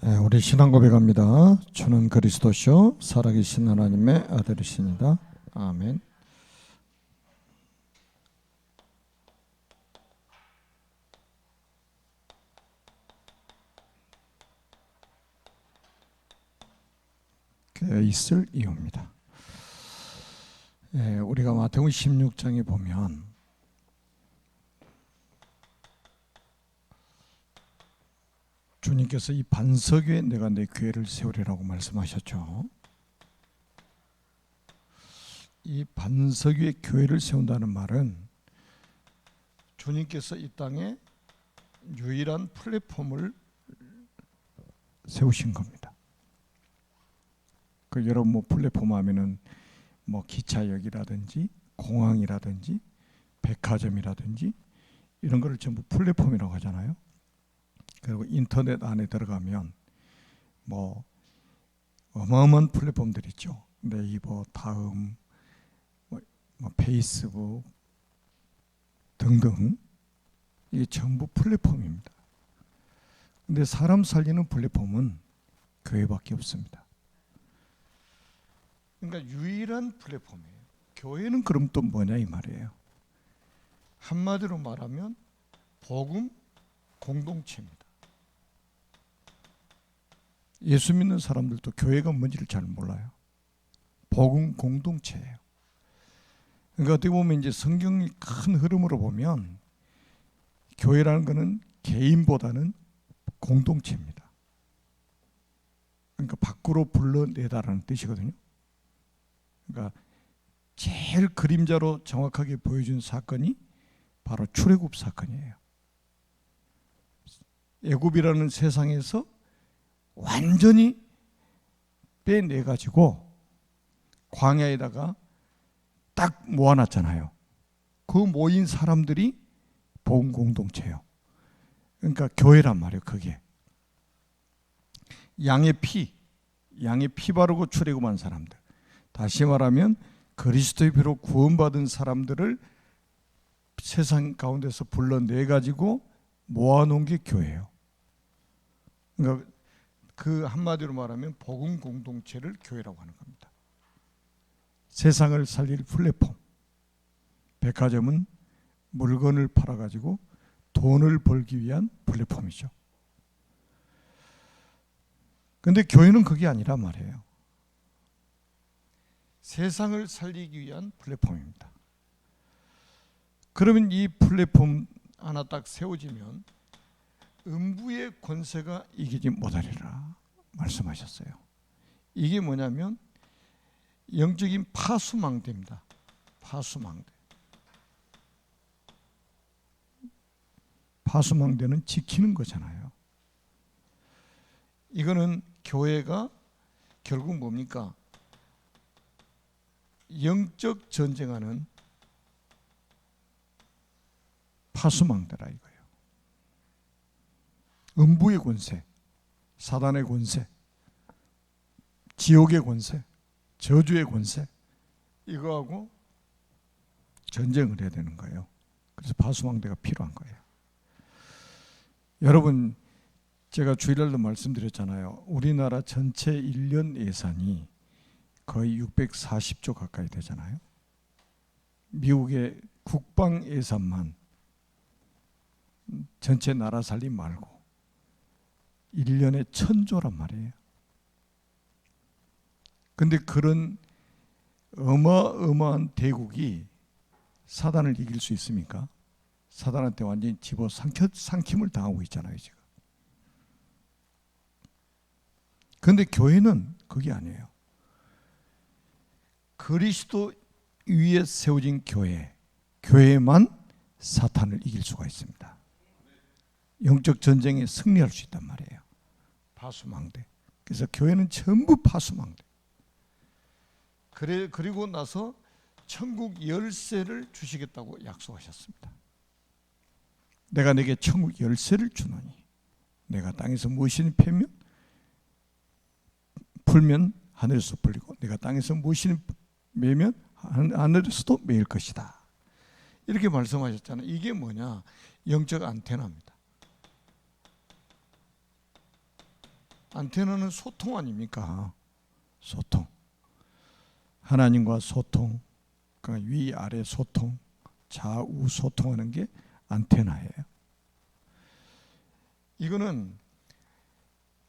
우리 신앙 고백합니다. 주는 그리스도시요 살아계신 하나님의 아들이십니다. 아멘. 교회에 있을 이유입니다. 우리가 마태복음 16장에 보면 주님께서 이 반석 위에 내가 내 교회를 세우리라고 말씀하셨죠. 이 반석 위에 교회를 세운다는 말은 주님께서 이 땅에 유일한 플랫폼을 세우신 겁니다. 여러분 플랫폼 하면은 기차역이라든지 공항이라든지 백화점이라든지 이런 거를 전부 플랫폼이라고 하잖아요. 그리고 인터넷 안에 들어가면 어마어마한 플랫폼들이 있죠. 네이버, 다음, 페이스북 등등 이게 전부 플랫폼입니다. 근데 사람 살리는 플랫폼은 교회밖에 없습니다. 그러니까 유일한 플랫폼이에요. 교회는 그럼 또 뭐냐 이 말이에요. 한마디로 말하면 복음 공동체입니다. 예수 믿는 사람들도 교회가 뭔지를 잘 몰라요. 복음 공동체예요. 그러니까 어떻게 보면 이제 성경의 큰 흐름으로 보면 교회라는 것은 개인보다는 공동체입니다. 그러니까 밖으로 불러내다라는 뜻이거든요. 그러니까 제일 그림자로 정확하게 보여준 사건이 바로 출애굽 사건이에요. 애굽이라는 세상에서 완전히 빼내가지고 광야에다가 딱 모아놨잖아요. 그 모인 사람들이 복음 공동체예요. 그러니까 교회란 말이에요. 그게 양의 피 바르고 출애굽한 사람들, 다시 말하면 그리스도의 피로 구원받은 사람들을 세상 가운데서 불러내가지고 모아놓은 게 교회예요. 그러니까 그 한마디로 말하면 복음 공동체를 교회라고 하는 겁니다. 세상을 살릴 플랫폼. 백화점은 물건을 팔아가지고 돈을 벌기 위한 플랫폼이죠. 근데 교회는 그게 아니란 말이에요. 세상을 살리기 위한 플랫폼입니다. 그러면 이 플랫폼 하나 딱 세워지면 음부의 권세가 이기지 못하리라 말씀하셨어요. 이게 뭐냐면 영적인 파수망대입니다. 파수망대. 파수망대는 지키는 거잖아요. 이거는 교회가 결국 뭡니까? 영적 전쟁하는 파수망대라 이거예요. 음부의 권세, 사단의 권세, 지옥의 권세, 저주의 권세, 이거하고 전쟁을 해야 되는 거예요. 그래서 파수망대가 필요한 거예요. 여러분, 제가 주일날도 말씀드렸잖아요. 우리나라 전체 1년 예산이 거의 640조 가까이 되잖아요. 미국의 국방 예산만 전체 나라 살림 말고 1년에 1000조란 말이에요. 근데 그런 어마어마한 대국이 사단을 이길 수 있습니까? 사단한테 완전히 집어삼킴을 당하고 있잖아요, 지금. 그런데 교회는 그게 아니에요. 그리스도 위에 세워진 교회만 사탄을 이길 수가 있습니다. 영적 전쟁에 승리할 수 있단 말이에요. 파수망대. 그래서 교회는 전부 파수망대. 그리고 나서 천국 열쇠를 주시겠다고 약속하셨습니다. 내가 내게 천국 열쇠를 주노니 내가 땅에서 무엇이니 풀면 하늘에서 풀리고 내가 땅에서 무엇이니 매면 하늘에서도 매일 것이다. 이렇게 말씀하셨잖아요. 이게 뭐냐? 영적 안테나입니다. 안테나는 소통 아닙니까? 소통. 하나님과 소통, 그러니까 위아래 소통, 좌우 소통하는 게 안테나예요. 이거는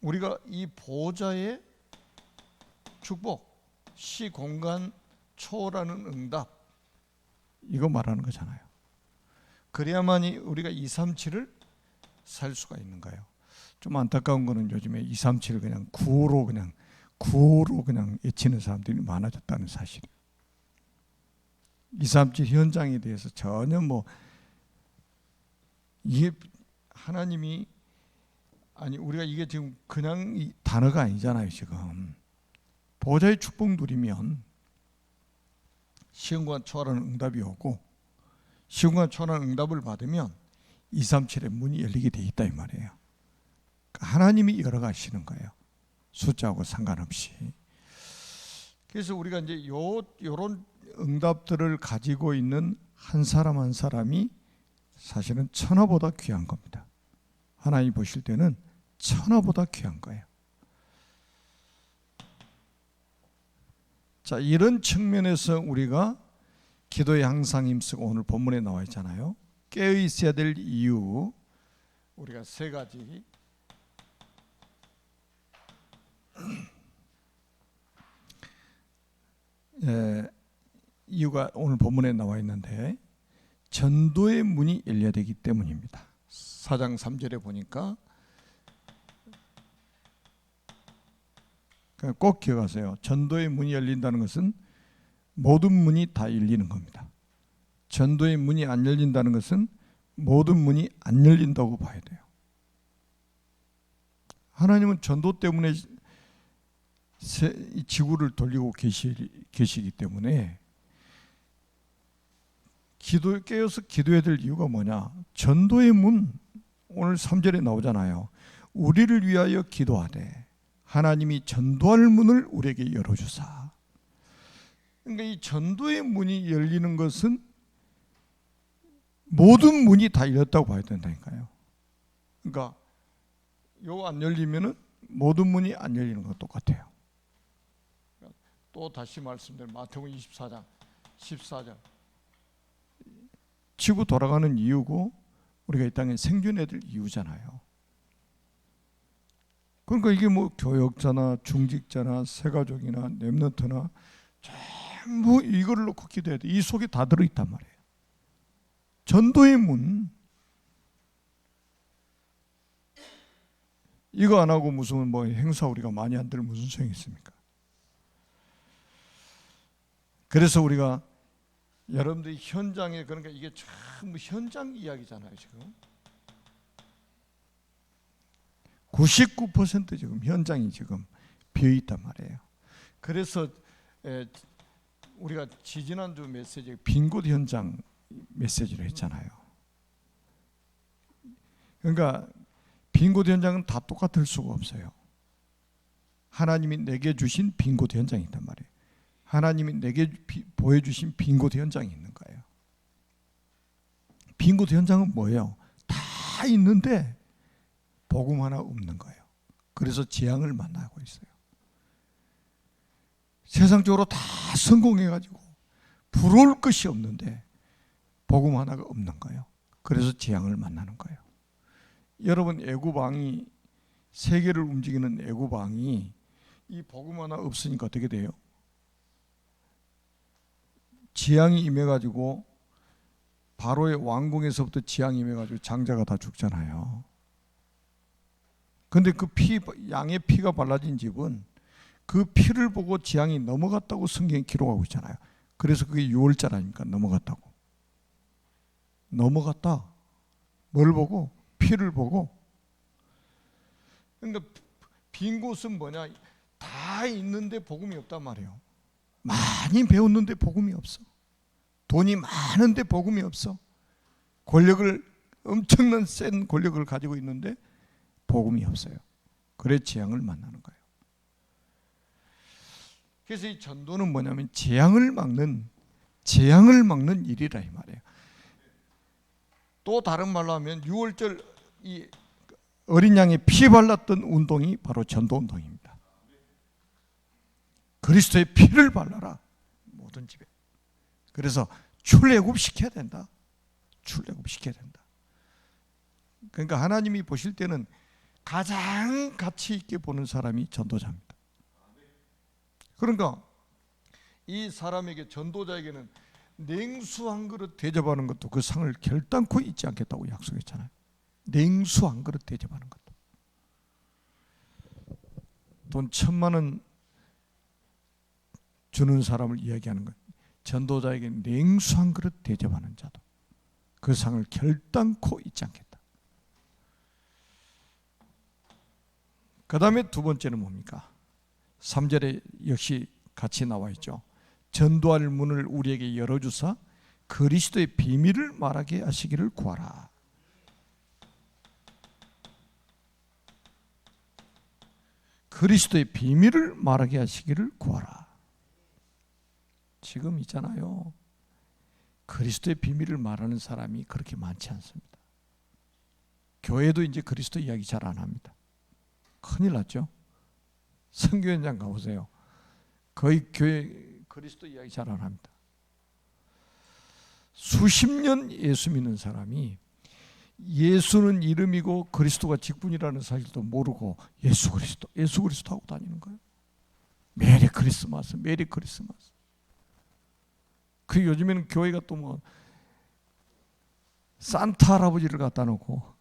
우리가 이 보좌의 축복, 시공간 초월하는 응답, 이거 말하는 거잖아요. 그래야만이 우리가 237을 살 수가 있는 거예요. 좀 안타까운 거는 요즘에 237을 그냥 구호로 그냥 외치는 사람들이 많아졌다는 사실이에요. 237 현장에 대해서 전혀 이게 하나님이 아니 우리가 이게 지금 그냥 이 단어가 아니잖아요. 지금 보좌의 축복 누리면 시험과 초월하는 응답이 오고 시험과 초월하는 응답을 받으면 237의 문이 열리게 돼 있다 이 말이에요. 하나님이 열어가시는 거예요. 숫자하고 상관없이. 그래서 우리가 이제 요런 응답들을 가지고 있는 한 사람 한 사람이 사실은 천하보다 귀한 겁니다. 하나님 보실 때는 천하보다 귀한 거예요. 자, 이런 측면에서 우리가 기도에 항상 힘쓰고 오늘 본문에 나와 있잖아요. 깨어 있어야 될 이유 우리가 세 가지 이유가 오늘 본문에 나와 있는데 전도의 문이 열려야 되기 때문입니다. 4장 3절에 보니까 꼭 기억하세요. 전도의 문이 열린다는 것은 모든 문이 다 열리는 겁니다. 전도의 문이 안 열린다는 것은 모든 문이 안 열린다고 봐야 돼요. 하나님은 전도 때문에 이 지구를 돌리고 계시기 때문에 깨어서 기도해야 될 이유가 뭐냐? 전도의 문, 오늘 3절에 나오잖아요. 우리를 위하여 기도하되 하나님이 전도할 문을 우리에게 열어주사. 그러니까 이 전도의 문이 열리는 것은 모든 문이 다 열렸다고 봐야 된다니까요. 그러니까 요 안 열리면은 모든 문이 안 열리는 것 똑같아요. 또 다시 말씀드린 마태복음 24장 14절 지구 돌아가는 이유고 우리가 이 땅에 생존해야 될 이유잖아요. 그러니까 이게 교역자나 중직자나 새가족이나 렘넌트나 전부 이거를 놓고 기도해야 돼. 이 속에 다 들어있단 말이에요. 전도의 문. 이거 안 하고 무슨 행사 우리가 많이 안 들으면 무슨 소용이 있습니까? 그래서 우리가 여러분들이 현장에 그러니까 이게 참 현장 이야기잖아요. 지금 99% 지금 현장이 지금 비어 있단 말이에요. 그래서 우리가 지지난주 메시지 빈 곳 현장 메시지를 했잖아요. 그러니까 빈 곳 현장은 다 똑같을 수가 없어요. 하나님이 내게 주신 빈 곳 현장이 있단 말이에요. 하나님이 내게 보여주신 빈 곳 현장이 있는 거예요. 빈 곳 현장은 뭐예요? 다 있는데 복음 하나 없는 거예요. 그래서 재앙을 만나고 있어요. 세상적으로 다 성공해가지고 부러울 것이 없는데 복음 하나가 없는 거예요. 그래서 재앙을 만나는 거예요. 여러분 애구방이 세계를 움직이는 애구방이 이 복음 하나 없으니까 어떻게 돼요? 재앙이 임해가지고 바로의 왕궁에서부터 재앙이 임해가지고 장자가 다 죽잖아요. 근데 그 양의 피가 발라진 집은 그 피를 보고 재앙이 넘어갔다고 성경에 기록하고 있잖아요. 그래서 그게 6월절 아닙니까? 넘어갔다고. 넘어갔다. 뭘 보고? 피를 보고. 그러니까 빈 곳은 뭐냐? 다 있는데 복음이 없단 말이에요. 많이 배웠는데 복음이 없어. 돈이 많은데 복음이 없어. 엄청난 센 권력을 가지고 있는데 복음이 없어요. 그래 재앙을 만나는 거예요. 그래서 이 전도는 뭐냐면 재앙을 막는 일이라 이 말이에요. 또 다른 말로 하면 6월절 이 어린 양의 피 발랐던 운동이 바로 전도운동입니다. 그리스도의 피를 발라라, 모든 집에. 그래서 출애굽시켜야 된다. 출애굽시켜야 된다. 그러니까 하나님이 보실 때는 가장 가치 있게 보는 사람이 전도자입니다. 그러니까 이 사람에게, 전도자에게는 냉수 한 그릇 대접하는 것도 그 상을 결단코 잊지 않겠다고 약속했잖아요. 냉수 한 그릇 대접하는 것도. 돈 1,000만 원 주는 사람을 이야기하는 것. 전도자에게 냉수 한 그릇 대접하는 자도 그 상을 결단코 잊지 않겠다. 그 다음에 두 번째는 뭡니까? 3절에 역시 같이 나와 있죠. 전도할 문을 우리에게 열어주사 그리스도의 비밀을 말하게 하시기를 구하라. 그리스도의 비밀을 말하게 하시기를 구하라. 지금 있잖아요, 그리스도의 비밀을 말하는 사람이 그렇게 많지 않습니다. 교회도 이제 그리스도 이야기 잘 안 합니다. 큰일 났죠. 선교 현장 가보세요. 거의 교회 그리스도 이야기 잘 안 합니다. 수십 년 예수 믿는 사람이 예수는 이름이고 그리스도가 직분이라는 사실도 모르고 예수 그리스도 하고 다니는 거예요. 메리 크리스마스, 메리 크리스마스. 그 요즘에는 교회가 또 뭐 산타 할아버지를 갖다 놓고,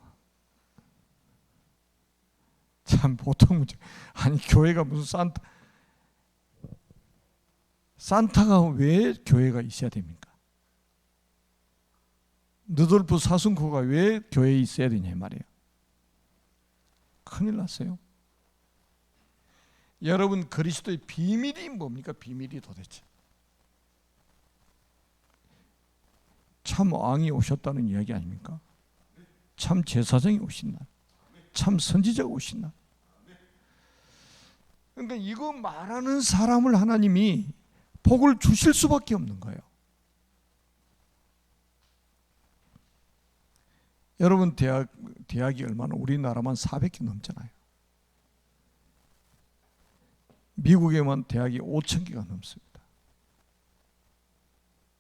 참 보통 문제. 아니 교회가 무슨 산타가 왜 교회가 있어야 됩니까? 느돌프 사슴코가 왜 교회에 있어야 되냐 말이에요. 큰일 났어요. 여러분, 그리스도의 비밀이 뭡니까? 비밀이 도대체 참 왕이 오셨다는 이야기 아닙니까? 참 제사장이 오신 날, 참 선지자가 오신 날. 그러니까 이거 말하는 사람을 하나님이 복을 주실 수밖에 없는 거예요. 여러분, 대학이 얼마나, 우리나라만 400개 넘잖아요. 미국에만 대학이 5,000개가 넘습니다.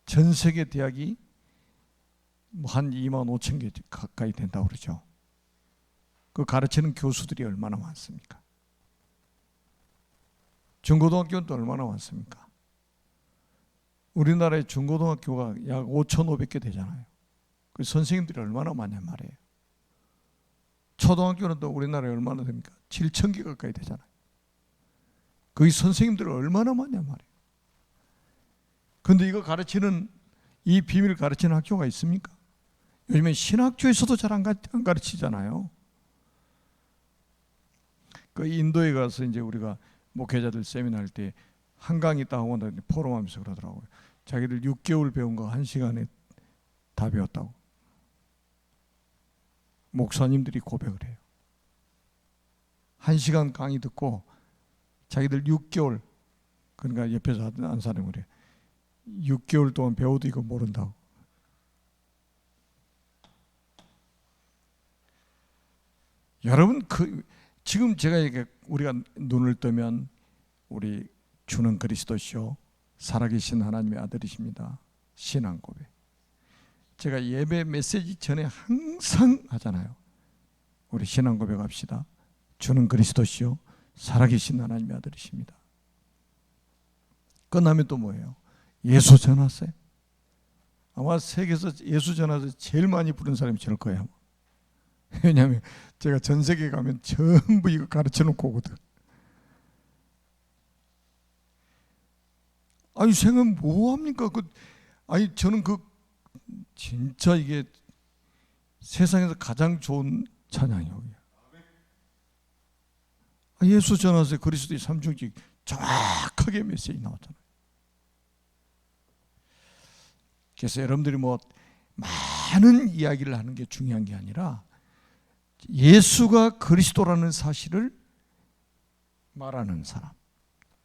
전 세계 대학이 한 25,000개 가까이 된다고 그러죠. 그 가르치는 교수들이 얼마나 많습니까? 중고등학교는 또 얼마나 많습니까? 우리나라의 중고등학교가 약 5,500개 되잖아요. 그 선생님들이 얼마나 많냔 말이에요. 초등학교는 또 우리나라에 얼마나 됩니까? 7,000개 가까이 되잖아요. 거기 선생님들이 얼마나 많냔 말이에요. 그런데 이거 가르치는, 이 비밀을 가르치는 학교가 있습니까? 요즘에 신학교에서도 잘 안 가르치잖아요. 그 인도에 가서 이제 우리가 목회자들 세미나 할 때 한강 있다 하고 포럼하면서 그러더라고요. 자기들 6개월 배운 거 1시간에 다 배웠다고. 목사님들이 고백을 해요. 1시간 강의 듣고 자기들 6개월, 그러니까 옆에서 한 사람이 그래, 6개월 동안 배워도 이거 모른다고. 여러분, 지금 제가 우리가 눈을 뜨면 우리 주는 그리스도시요 살아계신 하나님의 아들이십니다. 신앙 고백. 제가 예배 메시지 전에 항상 하잖아요. 우리 신앙 고백합시다. 주는 그리스도시요 살아계신 하나님의 아들이십니다. 끝나면 또 뭐예요? 예수 전하세. 아마 세계에서 예수 전하세 제일 많이 부른 사람이 저럴 거예요. 왜냐하면 제가 전 세계 가면 전부 이거 가르쳐 놓고 오거든. 아니 생은 뭐합니까? 아니 저는 진짜 이게 세상에서 가장 좋은 찬양이에요. 예수 전하세 그리스도의 삼중직 정확하게 메시지 나왔잖아요. 그래서 여러분들이 뭐 많은 이야기를 하는 게 중요한 게 아니라 예수가 그리스도라는 사실을 말하는 사람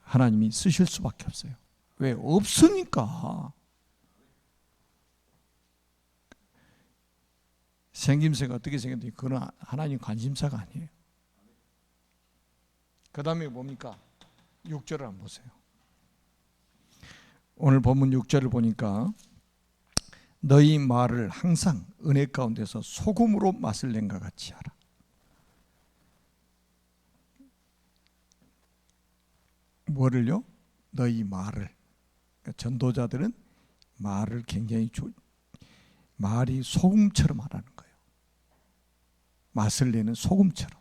하나님이 쓰실 수밖에 없어요. 왜? 없으니까. 생김새가 어떻게 생겼는지 그건 하나님 관심사가 아니에요. 그 다음에 뭡니까? 6절을 한번 보세요. 오늘 본문 6절을 보니까 너희 말을 항상 은혜 가운데서 소금으로 맛을 낸 것 같이 하라. 뭐를요? 너희 말을. 그러니까 전도자들은 말을 굉장히 말이 소금처럼 하라는 거예요. 맛을 내는 소금처럼.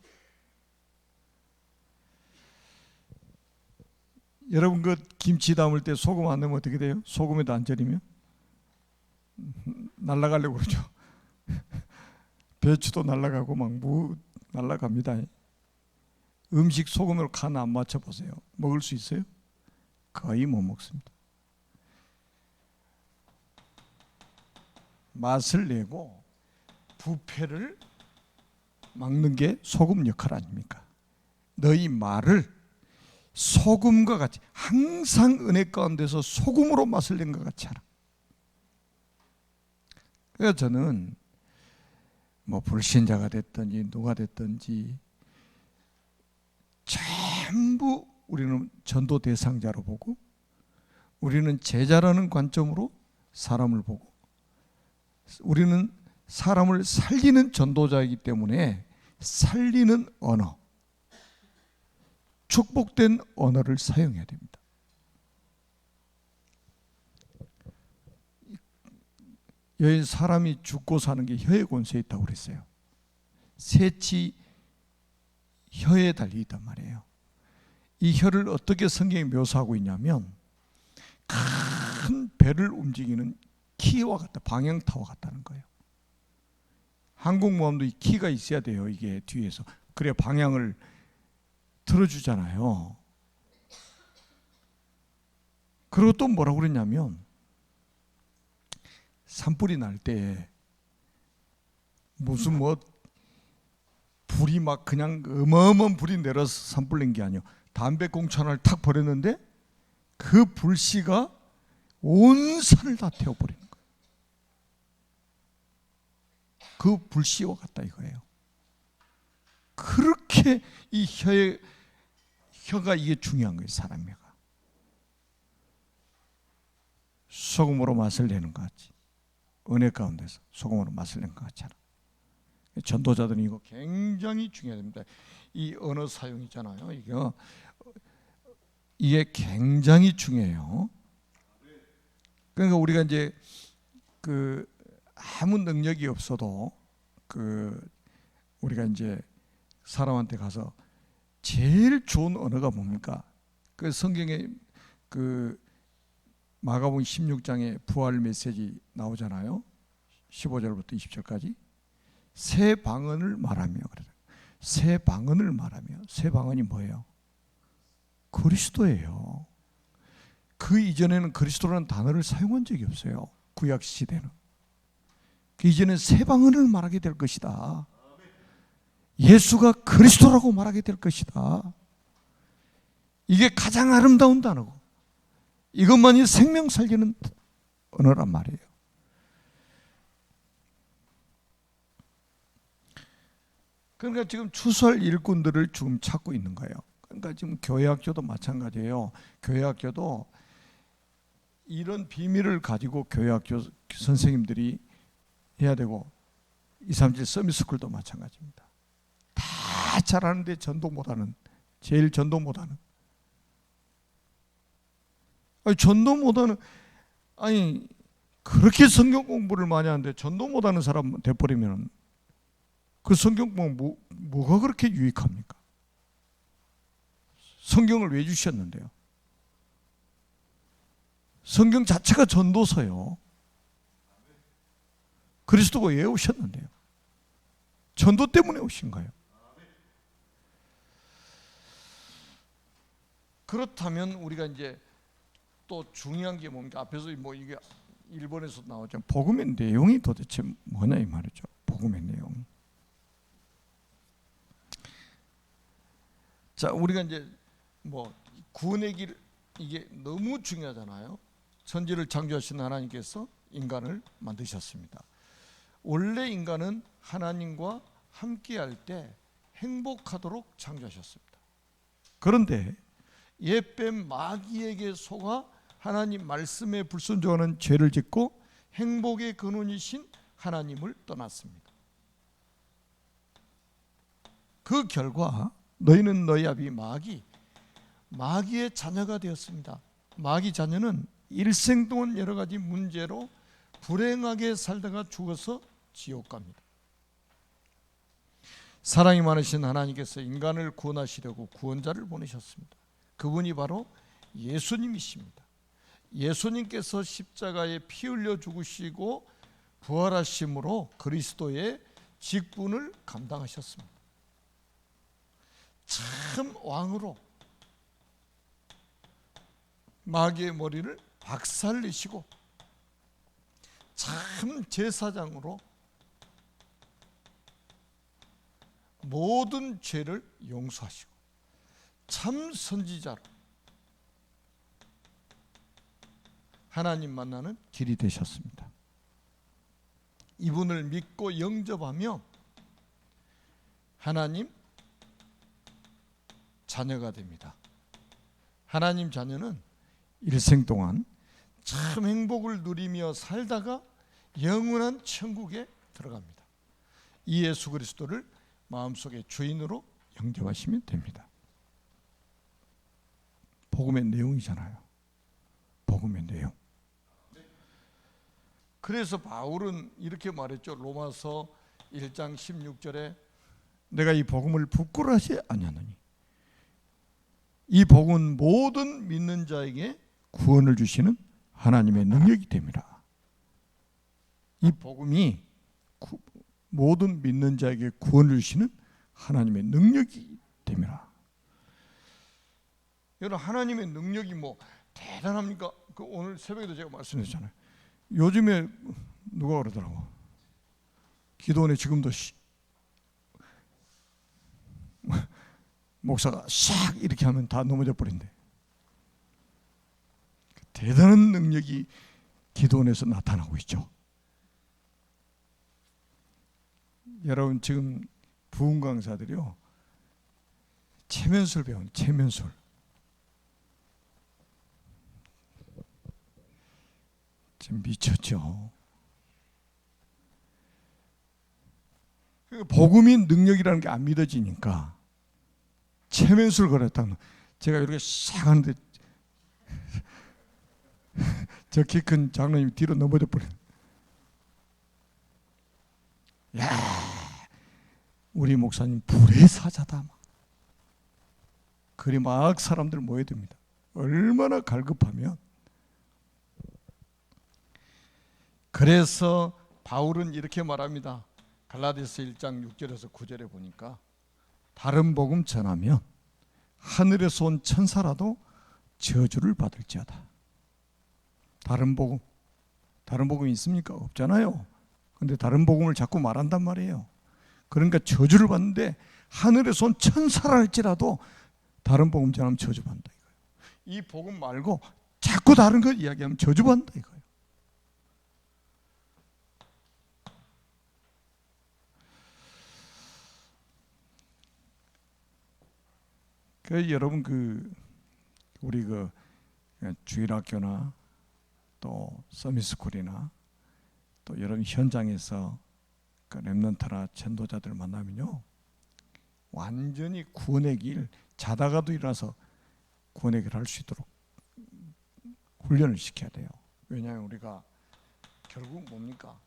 여러분 그 김치 담을 때 소금 안 넣으면 어떻게 돼요? 소금에도 안 절이면 날아가려고 그러죠. 배추도 날아가고 막 무 날아갑니다. 음식 소금으로 간 안 맞춰 보세요. 먹을 수 있어요? 거의 못 먹습니다. 맛을 내고 부패를 막는 게 소금 역할 아닙니까? 너희 말을 소금과 같이 항상 은혜 가운데서 소금으로 맛을 낸 것 같이 하라. 그래서 저는 뭐 불신자가 됐든지 누가 됐든지 전부 우리는 전도 대상자로 보고 우리는 제자라는 관점으로 사람을 보고 우리는 사람을 살리는 전도자이기 때문에 살리는 언어, 축복된 언어를 사용해야 됩니다. 여인 사람이 죽고 사는 게 혀에 권세에 있다고 그랬어요. 새치 혀에 달려 있단 말이에요. 이 혀를 어떻게 성경이 묘사하고 있냐면 큰 배를 움직이는 키와 같다, 방향타와 같다는 거예요. 항공모함도 이 키가 있어야 돼요. 이게 뒤에서 그래야 방향을 들어주잖아요. 그리고 또 뭐라고 그랬냐면 산불이 날 때 무슨 뭐 불이 막 그냥 어마어마한 불이 내려서 산불 낸 게 아니에요. 담배꽁초 하나를 탁 버렸는데 그 불씨가 온 산을 다 태워버리는 거예요. 그 불씨와 같다 이거예요. 그렇게 이 혀가 이게 중요한 거예요. 사람의 혀가. 소금으로 맛을 내는 것 같이 은혜 가운데서 소금으로 맛을 내는 것 같잖아. 전도자들은 이거 굉장히 중요합니다. 이 언어 사용 있잖아요. 이게 굉장히 중요해요. 그러니까 우리가 이제 그 아무 능력이 없어도 우리가 이제 사람한테 가서 제일 좋은 언어가 뭡니까? 그 성경에 그 마가복음 16장에 부활 메시지 나오잖아요. 15절부터 20절까지 새 방언을 말하며 그래요. 새 방언을 말하며 새 방언이 뭐예요? 그리스도예요. 그 이전에는 그리스도라는 단어를 사용한 적이 없어요. 구약 시대는. 그 이전에는 새 방언을 말하게 될 것이다. 예수가 그리스도라고 말하게 될 것이다. 이게 가장 아름다운 단어고 이것만이 생명 살리는 언어란 말이에요. 그러니까 지금 추수할 일꾼들을 지금 찾고 있는 거예요. 그러니까 지금 교회학교도 마찬가지예요. 교회학교도 이런 비밀을 가지고 교회학교 선생님들이 해야 되고 237 서밋스쿨도 마찬가지입니다. 다 잘하는데 전도 못하는, 제일 전도 못하는. 전도 못하는, 아니 그렇게 성경 공부를 많이 하는데 전도 못하는 사람 돼버리면 그 성경 공부 뭐가 그렇게 유익합니까? 성경을 왜 주셨는데요? 성경 자체가 전도서요. 그리스도가 왜 오셨는데요? 전도 때문에 오신 거예요. 그렇다면 우리가 이제 또 중요한 게 뭡니까? 앞에서 뭐 이게 일본에서 나오죠. 복음의 내용이 도대체 뭐냐 이 말이죠. 복음의 내용. 자, 우리가 이제 뭐 구원의 길 이게 너무 중요하잖아요. 천지를 창조하신 하나님께서 인간을 만드셨습니다. 원래 인간은 하나님과 함께할 때 행복하도록 창조하셨습니다. 그런데 옛뱀 마귀에게 속아 하나님 말씀에 불순종하는 죄를 짓고 행복의 근원이신 하나님을 떠났습니다. 그 결과 너희는 너희 아비 마귀의 자녀가 되었습니다. 마귀 자녀는 일생 동안 여러 가지 문제로 불행하게 살다가 죽어서 지옥 갑니다. 사랑이 많으신 하나님께서 인간을 구원하시려고 구원자를 보내셨습니다. 그분이 바로 예수님이십니다. 예수님께서 십자가에 피 흘려 죽으시고 부활하심으로 그리스도의 직분을 감당하셨습니다. 참 왕으로 마귀의 머리를 박살내시고 참 제사장으로 모든 죄를 용서하시고 참 선지자로 하나님 만나는 길이 되셨습니다. 이분을 믿고 영접하며 하나님 자녀가 됩니다. 하나님 자녀는 일생 동안 참 행복을 누리며 살다가 영원한 천국에 들어갑니다. 이 예수 그리스도를 마음속에 주인으로 영접하시면 됩니다. 복음의 내용이잖아요. 복음의 내용. 그래서 바울은 이렇게 말했죠. 로마서 1장 16절에 내가 이 복음을 부끄러워하지 아니하노니 이 복음은 모든 믿는 자에게 구원을 주시는 하나님의 능력이 됩니다. 이 복음이 모든 믿는 자에게 구원을 주시는 하나님의 능력이 됩니다. 여러분, 하나님의 능력이 뭐 대단합니까? 그 오늘 새벽에도 제가 말씀드렸잖아요. 요즘에 누가 그러더라고. 기도원에 지금도 목사가 샥 이렇게 하면 다 넘어져 버린대. 대단한 능력이 기도원에서 나타나고 있죠. 여러분, 지금 부흥 강사들이요, 체면술 배우는 체면술. 지금 미쳤죠. 복음이 능력이라는 게 안 믿어지니까 체면술 걸었다는, 제가 이렇게 싹 하는데 저 키 큰 장로님이 뒤로 넘어져 버린. 야, 우리 목사님 불의 사자다. 그리 막 사람들 모여듭니다. 얼마나 갈급하면. 그래서 바울은 이렇게 말합니다. 갈라디아서 1장 6절에서 9절에 보니까 다른 복음 전하면 하늘에서 온 천사라도 저주를 받을지어다. 다른 복음이 있습니까? 없잖아요. 근데 다른 복음을 자꾸 말한단 말이에요. 그러니까 저주를 받는데 하늘에서 온 천사라 할지라도 다른 복음 전하면 저주받는다 이거예요. 이 복음 말고 자꾸 다른 거 이야기하면 저주받는다 이거예요. 그 여러분, 우리 주일학교나 또 서밋스쿨이나 또 여러분 현장에서 렘넌트나 전도자들 만나면요, 완전히 구원의 길, 자다가도 일어나서 구원의 길을 할 수 있도록 훈련을 시켜야 돼요. 왜냐하면 우리가 결국 뭡니까?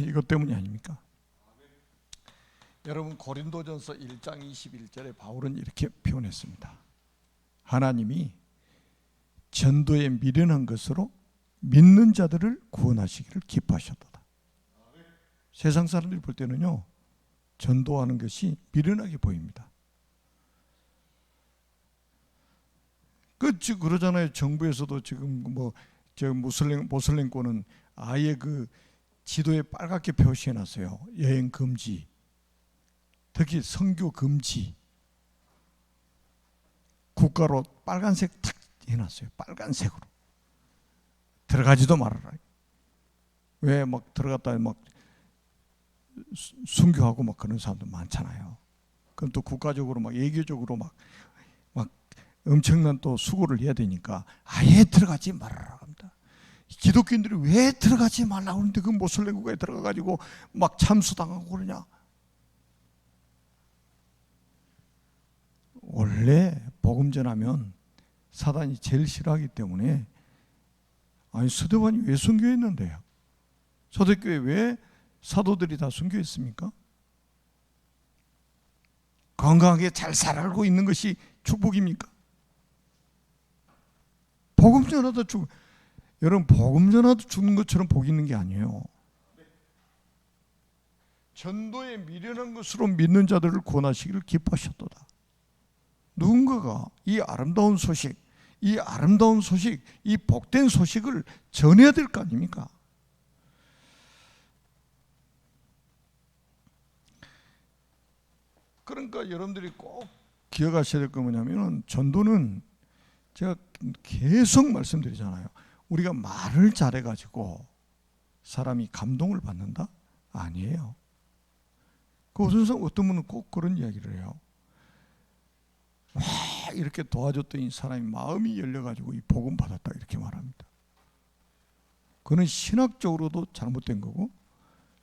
이것 때문이 아닙니까? 여러분, 고린도전서 1장 21절에 바울은 이렇게 표현했습니다. 하나님이 전도에 미련한 것으로 믿는 자들을 구원하시기를 기뻐하셨도다. 세상 사람들이 볼 때는요, 전도하는 것이 미련하게 보입니다. 그러잖아요. 정부에서도 지금 모슬렘권은 아예 지도에 빨갛게 표시해놨어요. 여행 금지, 특히 선교 금지. 국가로 빨간색 탁 해놨어요. 빨간색으로. 들어가지도 말아라. 왜 들어갔다 순교하고 막 그런 사람도 많잖아요. 그럼 또 국가적으로 막 예교적으로 막 엄청난 또 수고를 해야 되니까 아예 들어가지 말아라 합니다. 기독교인들이 왜 들어가지 말라고 하는데 그 모슬렘국가에 들어가가지고 막 참수당하고 그러냐? 원래 복음 전하면 사단이 제일 싫어하기 때문에, 아니 서대반이 왜 순교했는데요? 초대교회 왜 사도들이 다 순교했습니까? 건강하게 잘 살고 있는 것이 축복입니까? 복음 전하다 여러분, 복음 전하다 죽는 것처럼 복이 있는 게 아니에요. 전도에 미련한 것으로 믿는 자들을 구원하시기를 기뻐하셨도다. 누군가가 이 아름다운 소식, 이 복된 소식을 전해야 될 거 아닙니까? 그러니까 여러분들이 꼭 기억하셔야 될 거 뭐냐면, 전도는 제가 계속 말씀드리잖아요. 우리가 말을 잘해가지고 사람이 감동을 받는다? 아니에요. 어떤 분은 꼭 그런 이야기를 해요. 와, 이렇게 도와줬더니 사람이 마음이 열려가지고 이 복음 받았다, 이렇게 말합니다. 그건 신학적으로도 잘못된 거고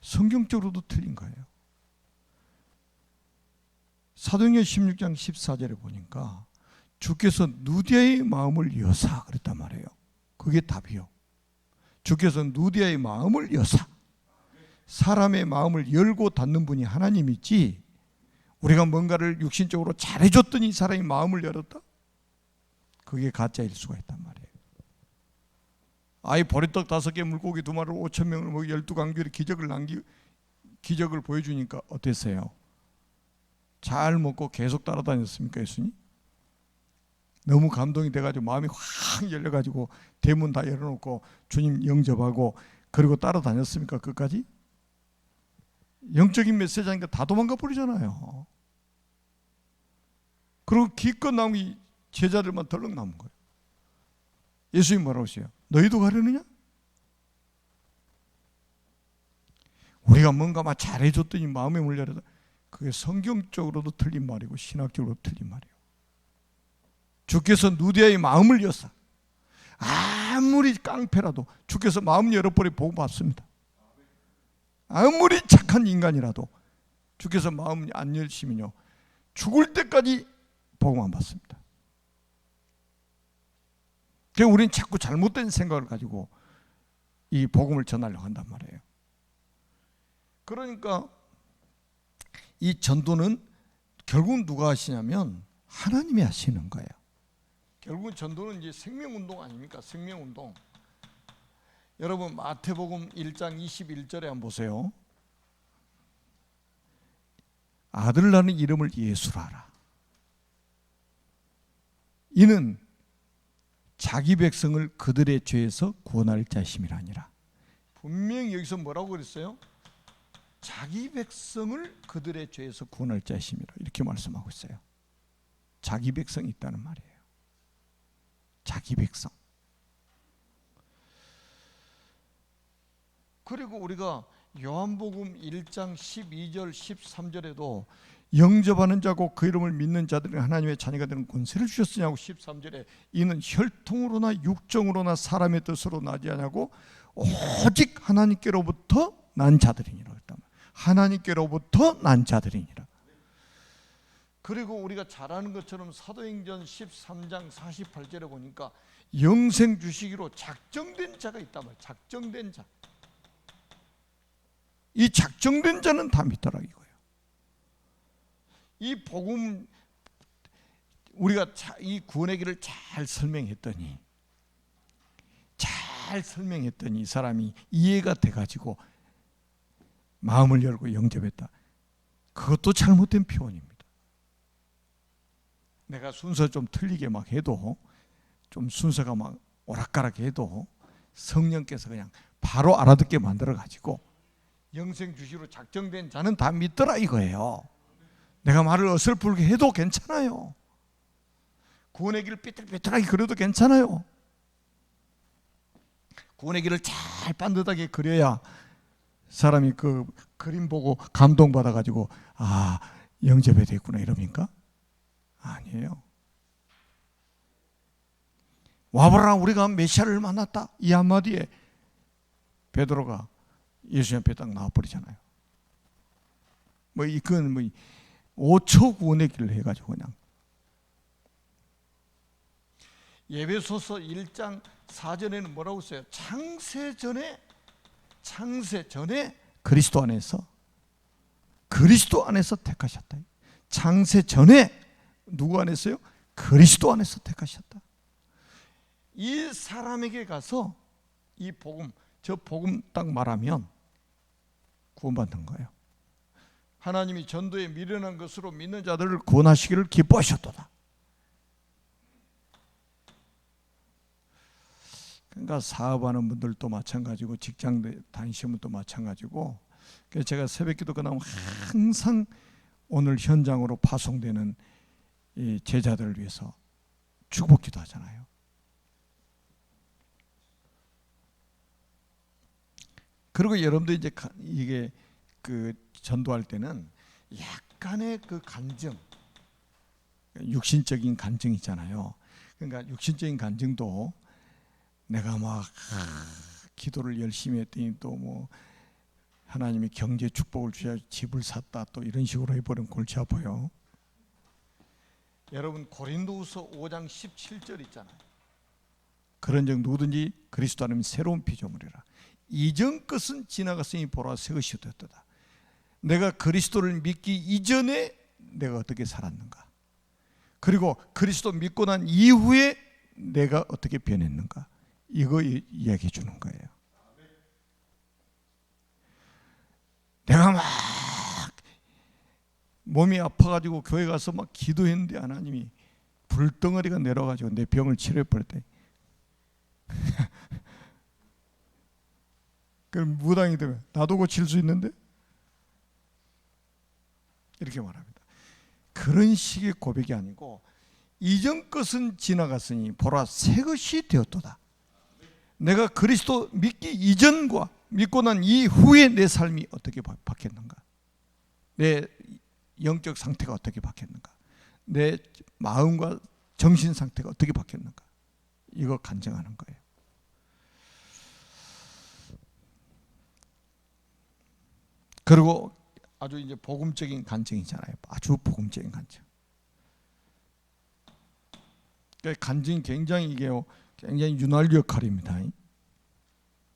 성경적으로도 틀린 거예요. 사도행전 16장 14절에 보니까 주께서 누디아의 마음을 여사 그랬단 말이에요. 그게 답이요. 주께서 누디아의 마음을 여사, 사람의 마음을 열고 닫는 분이 하나님이지, 우리가 뭔가를 육신적으로 잘해줬더니 사람이 마음을 열었다? 그게 가짜일 수가 있단 말이에요. 아이 보리떡 5개, 물고기 2마리를 5,000명을 먹이 12강교의 기적을 보여주니까 어땠어요? 잘 먹고 계속 따라다녔습니까, 예수님? 너무 감동이 돼가지고 마음이 확 열려가지고 대문 다 열어놓고 주님 영접하고 그리고 따라다녔습니까, 끝까지? 영적인 메시지 하니까 다 도망가 버리잖아요. 그리고 기껏 남은 제자들만 덜렁 남은 거예요. 예수님 뭐라고 하세요? 너희도 가려느냐? 우리가 뭔가 막 잘해줬더니 마음에 물려라. 그게 성경적으로도 틀린 말이고 신학적으로도 틀린 말이에요. 주께서 누디아의 마음을 여사, 아무리 깡패라도 주께서 마음 열어버리 복음 받습니다. 아무리 착한 인간이라도 주께서 마음 안 열시면요, 죽을 때까지 복음 안 받습니다. 그래서 우리는 자꾸 잘못된 생각을 가지고 이 복음을 전하려고 한단 말이에요. 그러니까 이 전도는 결국은 누가 하시냐면 하나님이 하시는 거예요. 결국은 전도는 이제 생명운동 아닙니까? 생명운동. 여러분 마태복음 1장 21절에 한번 보세요. 아들 낳는 이름을 예수라 하라. 이는 자기 백성을 그들의 죄에서 구원할 자심이라 아니라. 분명히 여기서 뭐라고 그랬어요? 자기 백성을 그들의 죄에서 구원할 자심이라, 이렇게 말씀하고 있어요. 자기 백성이 있다는 말이에요. 자기 백성. 그리고 우리가 요한복음 1장 12절 13절에도 영접하는 자고 그 이름을 믿는 자들은 하나님의 자녀가 되는 권세를 주셨으냐고, 13절에 이는 혈통으로나 육정으로나 사람의 뜻으로 나지 않냐고 오직 하나님께로부터 난 자들이니라. 하나님께로부터 난 자들이니라. 그리고 우리가 잘 아는 것처럼 사도행전 13장 48절에 보니까 영생 주시기로 작정된 자가 있단 말이에요. 작정된 자. 이 작정된 자는 다 믿더라 이거예요. 이 복음, 우리가 이 구원의 길을 잘 설명했더니 이 사람이 이해가 돼가지고 마음을 열고 영접했다. 그것도 잘못된 표현입니다. 내가 순서 좀 틀리게 막 해도, 좀 순서가 막 오락가락 해도 성령께서 그냥 바로 알아듣게 만들어가지고 영생 주시로 작정된 자는 다 믿더라 이거예요. 내가 말을 어설프게 해도 괜찮아요. 구원의 길을 삐뚤삐뚤하게 그려도 괜찮아요. 구원의 길을 잘 반듯하게 그려야 사람이 그 그림 보고 감동받아가지고 영접이 됐구나 이럽니까? 아니에요. 와보라 우리가 메시아를 만났다 이 한마디에 베드로가 예수님 앞에 딱 나와버리잖아요. 이건 5초 구원의 길을 해가지고 그냥. 예배소서 1장 4절에는 뭐라고 써요? 창세 전에 그리스도 안에서 택하셨다. 창세 전에 누구 안에서요? 그리스도 안에서 택하셨다. 이 사람에게 가서 이 복음, 저 복음 딱 말하면 구원받는 거예요. 하나님이 전도에 미련한 것으로 믿는 자들을 구원하시기를 기뻐하셨도다. 그러니까 사업하는 분들도 마찬가지고 직장 다니시는 분도 마찬가지고, 그래서 제가 새벽기도 끝나면 항상 오늘 현장으로 파송되는 이 제자들을 위해서 축복기도 하잖아요. 그리고 여러분들 이제 이게 그 전도할 때는 약간의 그 간증, 육신적인 간증 있잖아요. 그러니까 육신적인 간증도 내가 막 기도를 열심히 했더니 또 뭐 하나님이 경제 축복을 주셔 집을 샀다 또 이런 식으로 해버리면 골치 아파요. 여러분 고린도후서 5장 17절 있잖아요. 그런즉 누구든지 그리스도 안에는 새로운 피조물이라. 이전 것은 지나갔으니 보라 새 것이 되었도다. 내가 그리스도를 믿기 이전에 내가 어떻게 살았는가, 그리고 그리스도 믿고 난 이후에 내가 어떻게 변했는가, 이거 이야기해 주는 거예요. 내가 막 몸이 아파가지고 교회 가서 막 기도했는데 하나님이 불덩어리가 내려가지고 내 병을 치료해 버렸대. 그럼 무당이 되면 나도 고칠 수 있는데? 이렇게 말합니다. 그런 식의 고백이 아니고 이전 것은 지나갔으니 보라 새 것이 되었도다. 내가 그리스도 믿기 이전과 믿고 난 이후에 내 삶이 어떻게 바뀌었는가, 내 영적 상태가 어떻게 바뀌었는가, 내 마음과 정신 상태가 어떻게 바뀌었는가, 이거 간증하는 거예요. 그리고 아주 이제 복음적인 간증이잖아요. 아주 복음적인 간증. 간증이 굉장히 이게요, 굉장히 윤활유 역할입니다.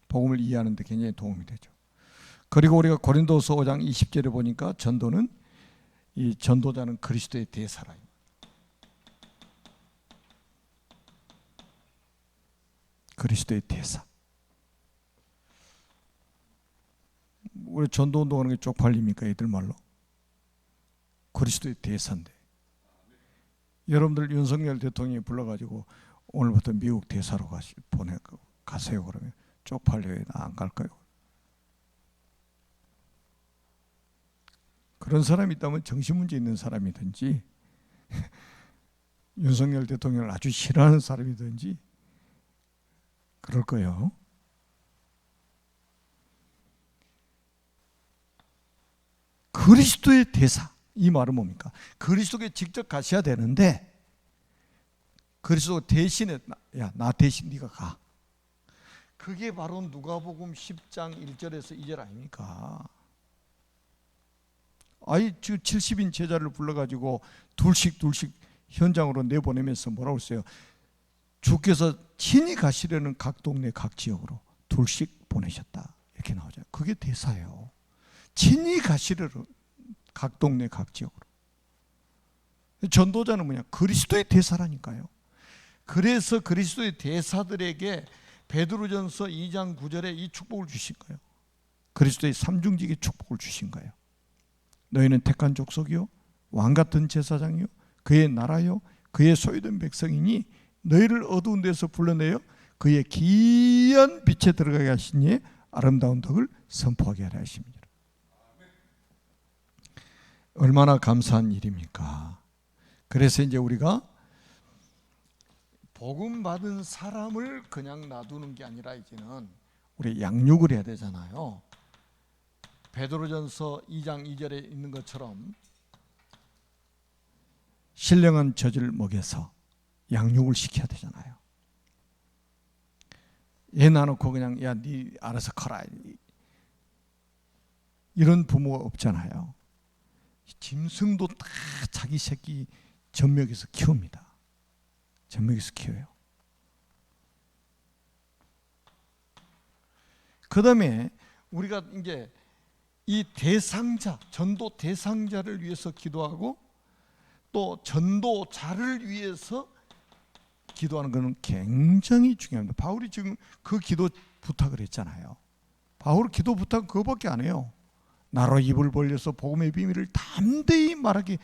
복음을 이해하는 데 굉장히 도움이 되죠. 그리고 우리가 고린도서 5장 20절에 보니까 전도는, 이 전도자는 그리스도의 대사라. 그리스도의 대사. 우리 전도 운동하는 게 쪽팔립니까? 애들 말로. 그리스도의 대사인데. 여러분들 윤석열 대통령이 불러가지고 오늘부터 미국 대사로 가세요 그러면 쪽팔려요? 나 안 갈 거예요? 그런 사람이 있다면 정신문제 있는 사람이든지 윤석열 대통령을 아주 싫어하는 사람이든지 그럴 거예요. 그리스도의 대사, 이 말은 뭡니까? 그리스도께 직접 가셔야 되는데 그리스도 대신에 나 대신 네가 가. 그게 바로 누가복음 10장 1절에서 2절 아닙니까? 지금 70인 제자를 불러가지고 둘씩 현장으로 내보내면서 뭐라고 했어요? 주께서 친히 가시려는 각 동네 각 지역으로 둘씩 보내셨다, 이렇게 나오죠. 그게 대사예요. 친히 가시려는 각 동네 각 지역으로. 전도자는 뭐냐? 그리스도의 대사라니까요. 그래서 그리스도의 대사들에게 베드로전서 2장 9절에 이 축복을 주신 거예요. 그리스도의 삼중직의 축복을 주신 거예요. 너희는 택한 족속이요 왕같은 제사장이요 그의 나라요 그의 소유된 백성이니 너희를 어두운 데서 불러내어 그의 기이한 빛에 들어가게 하시니 아름다운 덕을 선포하게 하려 하십니다. 얼마나 감사한 일입니까? 그래서 이제 우리가 복음 받은 사람을 그냥 놔두는 게 아니라 이제는 우리 양육을 해야 되잖아요. 베드로전서 2장 2절에 있는 것처럼 신령한 젖을 먹여서 양육을 시켜야 되잖아요. 애 낳아놓고 그냥 야 네 알아서 커라 이런 부모가 없잖아요. 짐승도 다 자기 새끼 젖먹여서 키웁니다. 젖먹여서 키워요. 그 다음에 우리가 이제 이 대상자, 전도 대상자를 위해서 기도하고 또 전도자를 위해서 기도하는 것은 굉장히 중요합니다. 바울이 지금 그 기도 부탁을 했잖아요. 바울 기도 부탁은 그거밖에 안 해요. 나로 입을 벌려서 복음의 비밀을 담대히 말하게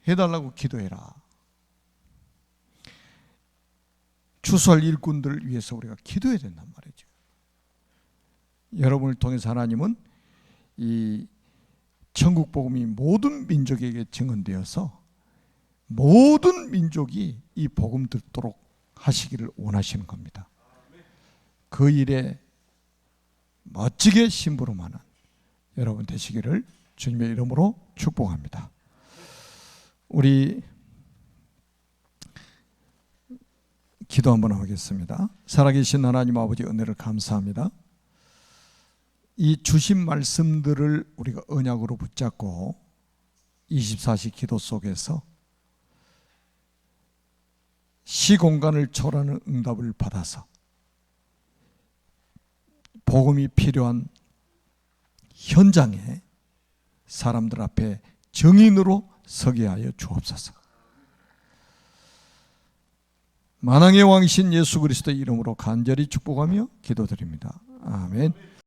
해달라고 기도해라. 추수할 일꾼들을 위해서 우리가 기도해야 된단 말이죠. 여러분을 통해서 하나님은 이 천국 복음이 모든 민족에게 증언되어서 모든 민족이 이 복음 듣도록 하시기를 원하시는 겁니다. 그 일에 멋지게 심부름하는 여러분 되시기를 주님의 이름으로 축복합니다. 우리 기도 한번 하겠습니다. 살아계신 하나님 아버지 은혜를 감사합니다. 이 주신 말씀들을 우리가 언약으로 붙잡고 24시 기도 속에서 시공간을 초월하는 응답을 받아서 복음이 필요한 현장에 사람들 앞에 증인으로 서게 하여 주옵소서. 만왕의 왕이신 예수 그리스도의 이름으로 간절히 축복하며 기도드립니다. 아멘.